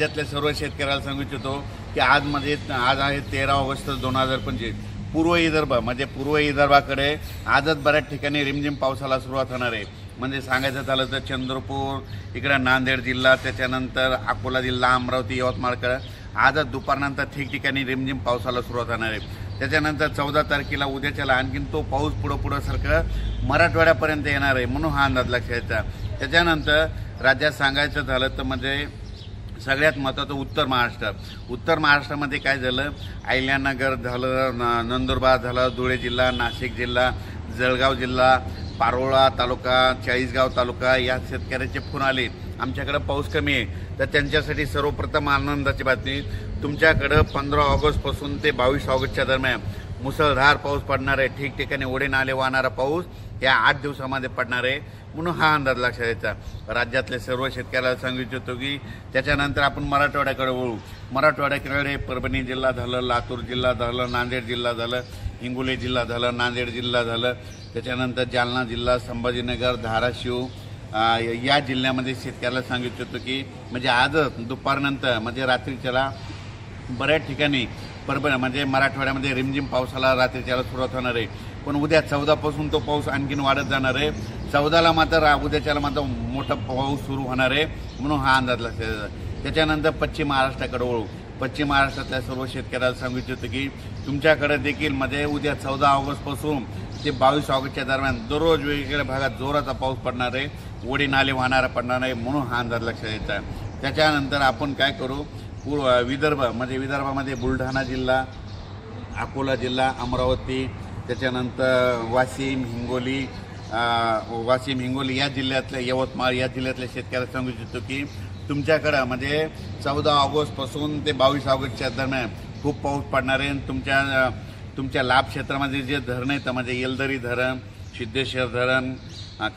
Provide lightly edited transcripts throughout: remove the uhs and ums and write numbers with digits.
राज्यातल्या सर्व शेतकऱ्याला सांगू इच्छितो की आज आहे 13 ऑगस्ट 2025. पूर्व विदर्भ म्हणजे पूर्व विदर्भाकडे आजच बऱ्याच ठिकाणी रिमझिम पावसाला सुरुवात होणार आहे. म्हणजे सांगायचं झालं तर चंद्रपूर, इकडे नांदेड जिल्हा, त्याच्यानंतर अकोला जिल्हा, अमरावती, यवतमाळकडे आजच दुपारनंतर ठिकठिकाणी रिमझिम पावसाला सुरुवात होणार आहे. त्याच्यानंतर 14 तारखेला उद्याच्याला आणखीन तो पाऊस पुढं सारखं मराठवाड्यापर्यंत येणार आहे, म्हणून हा अंदाज लक्षात यायचा. त्याच्यानंतर राज्यात सांगायचं झालं तर म्हणजे सगळ्यात महत्त्वाचं उत्तर महाराष्ट्रामध्ये काय झालं, अहिल्यानगर झालं, नंदुरबार झालं, धुळे जिल्हा, नाशिक जिल्हा, जळगाव जिल्हा, पारोळा तालुका, चाळीसगाव तालुका या शेतकऱ्याचे फोन आले आमच्याकडे पाऊस कमी आहे. तर त्यांच्यासाठी सर्वप्रथम आनंदाची बातमी, तुमच्याकडं 15 ऑगस्टपासून ते 22 ऑगस्टच्या दरम्यान मुसळधार पाऊस पडणार आहे. ठिकठिकाणी ओढे नाले वाहणारा पाऊस या 8 दिवसामध्ये पडणार आहे, म्हणून हा अंदाज लक्षात यायचा. राज्यातले सर्व शेतकऱ्याला सांगू इच्छितो की त्याच्यानंतर आपण मराठवाड्याकडे वळू. मराठवाड्याकडे परभणी जिल्हा झालं, लातूर जिल्हा झालं, नांदेड जिल्हा झालं, हिंगोली जिल्हा झालं, नांदेड जिल्हा झालं, त्याच्यानंतर जालना जिल्हा, संभाजीनगर, धाराशिव या जिल्ह्यामध्ये शेतकऱ्याला सांगू इच्छितो की म्हणजे आजच दुपारनंतर म्हणजे रात्रीच्याला बऱ्याच ठिकाणी म्हणजे मराठवाड्यामध्ये रिमझिम पावसाला रात्रीच्याला सुरुवात होणार आहे. पण उद्या 14 पासून तो पाऊस आणखीन वाढत जाणार आहे. 14ला मात्र उद्याच्याला मात्र मोठा पाऊस सुरू होणार आहे, म्हणून हा अंदाज लक्षात येतो. त्याच्यानंतर पश्चिम महाराष्ट्राकडे वळू. पश्चिम महाराष्ट्रातल्या सर्व शेतकऱ्याला सांगू इच्छितो की तुमच्याकडे देखील म्हणजे उद्या 14 ऑगस्टपासून ते 22 ऑगस्टच्या दरम्यान दररोज वेगवेगळ्या भागात जोराचा पाऊस पडणार आहे, ओढी नाले वाहणारा पडणार आहे, म्हणून हा अंदाज लक्षात यायचा. त्याच्यानंतर आपण काय करू, विदर्भ म्हणजे विदर्भामध्ये बुलढाणा जिल्हा, अकोला जिल्हा, अमरावती, त्याच्यानंतर वाशिम, हिंगोली या जिल्ह्यातल्या, यवतमाळ या जिल्ह्यातल्या शेतकऱ्याला सांगू इच्छितो की तुमच्याकडं म्हणजे 14 ऑगस्टपासून ते 22 ऑगस्टच्या दरम्यान खूप पाऊस पडणार आहे. तुमच्या लाभ क्षेत्रामध्ये जे धरणं आहेत म्हणजे येलदरी धरण, सिद्धेश्वर धरण,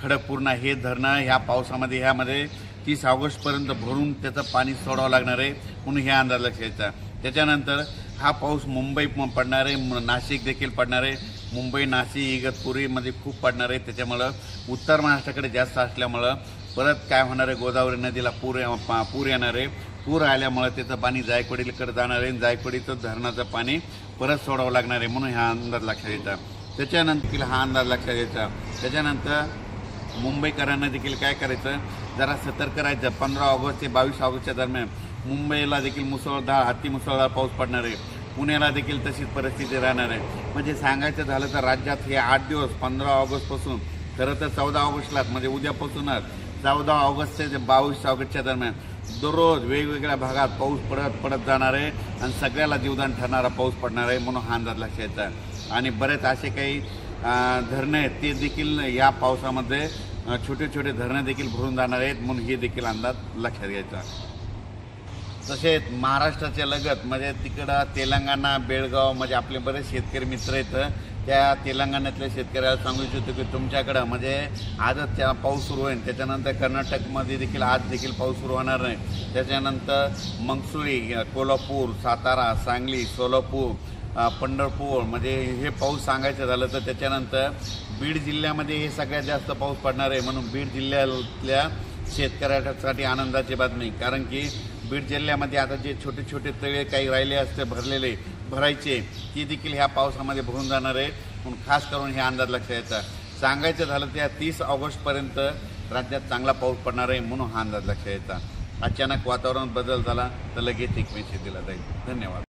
खडकपूर्णा हे धरणं ह्या पावसामध्ये ह्यामध्ये 30 ऑगस्टपर्यंत भरून त्याचं पाणी सोडावं लागणार आहे, म्हणून ह्या अंदाज लक्षात यायचा. त्याच्यानंतर हा पाऊस मुंबई पडणार आहे, नाशिक देखील पडणार आहे. मुंबई, नाशिक, इगतपुरीमध्ये खूप पडणार आहे. त्याच्यामुळं उत्तर महाराष्ट्राकडे जास्त असल्यामुळं परत काय होणार आहे, गोदावरी नदीला पूर येणार आहे. पूर आल्यामुळे त्याचं पाणी जायकवाडीकडे जाणार आहे, जायकवाडीचं धरणाचं पाणी परत सोडावं लागणार आहे, म्हणून हा अंदाज लक्षात यायचा. त्याच्यानंतर हा अंदाज लक्षात यायचा. त्याच्यानंतर मुंबईकरांना देखील काय करायचं, जरा सतर्क राहायचं. 15 ऑगस्ट ते 22 ऑगस्टच्या दरम्यान मुंबईला देखील मुसळधार पाऊस पडणार आहे. पुण्याला देखील तशीच परिस्थिती राहणार आहे. म्हणजे सांगायचं झालं तर राज्यात हे 8 दिवस 15 ऑगस्टपासून खरं तर 14 ऑगस्टलाच म्हणजे उद्यापासूनच 14 ऑगस्ट ते 22 ऑगस्टच्या दरम्यान दररोज वेगवेगळ्या भागात पाऊस पडत जाणार आहे आणि सगळ्याला जीवदान ठरणारा पाऊस पडणार आहे, म्हणून हा अंदाज लक्षात यायचा. आणि बरेच असे काही धरणं आहेत ते देखील या पावसामध्ये छोटे धरणं देखील भरून जाणार आहेत, म्हणून हे देखील अंदाज लक्षात घ्यायचा. तसेच महाराष्ट्राच्या लगत म्हणजे तिकडं तेलंगणा, बेळगाव म्हणजे आपले बरेच शेतकरी मित्र आहेत, त्या तेलंगणातल्या शेतकऱ्याला सांगू इच्छितो की तुमच्याकडं म्हणजे आजच त्या पाऊस सुरू होईल. त्याच्यानंतर कर्नाटकमध्ये देखील आज देखील पाऊस सुरू होणार नाही. त्याच्यानंतर मंगसुळी, कोल्हापूर, सातारा, सांगली, सोलापूर, पंढरपूर म्हणजे हे पाऊस सांगायचं झालं तर त्याच्यानंतर बीड जिल्ह्यामध्ये हे सगळ्यात जास्त पाऊस पडणार आहे, म्हणून बीड जिल्ह्यातल्या शेतकऱ्यासाठी आनंदाची बातमी. कारण की बीड जिल्ह्यामध्ये आता जे छोटे तळे काही राहिले असते भरायचे ती देखील ह्या पावसामध्ये भरून जाणार आहे, म्हणून खास करून हे अंदाज लक्षात यायचा. सांगायचं झालं तर 30 ऑगस्टपर्यंत राज्यात चांगला पाऊस पडणार आहे, म्हणून हा अंदाज लक्षात यायचा. अचानक वातावरण बदल झाला तर लगेच एक मेसेज दिला जाईल. धन्यवाद.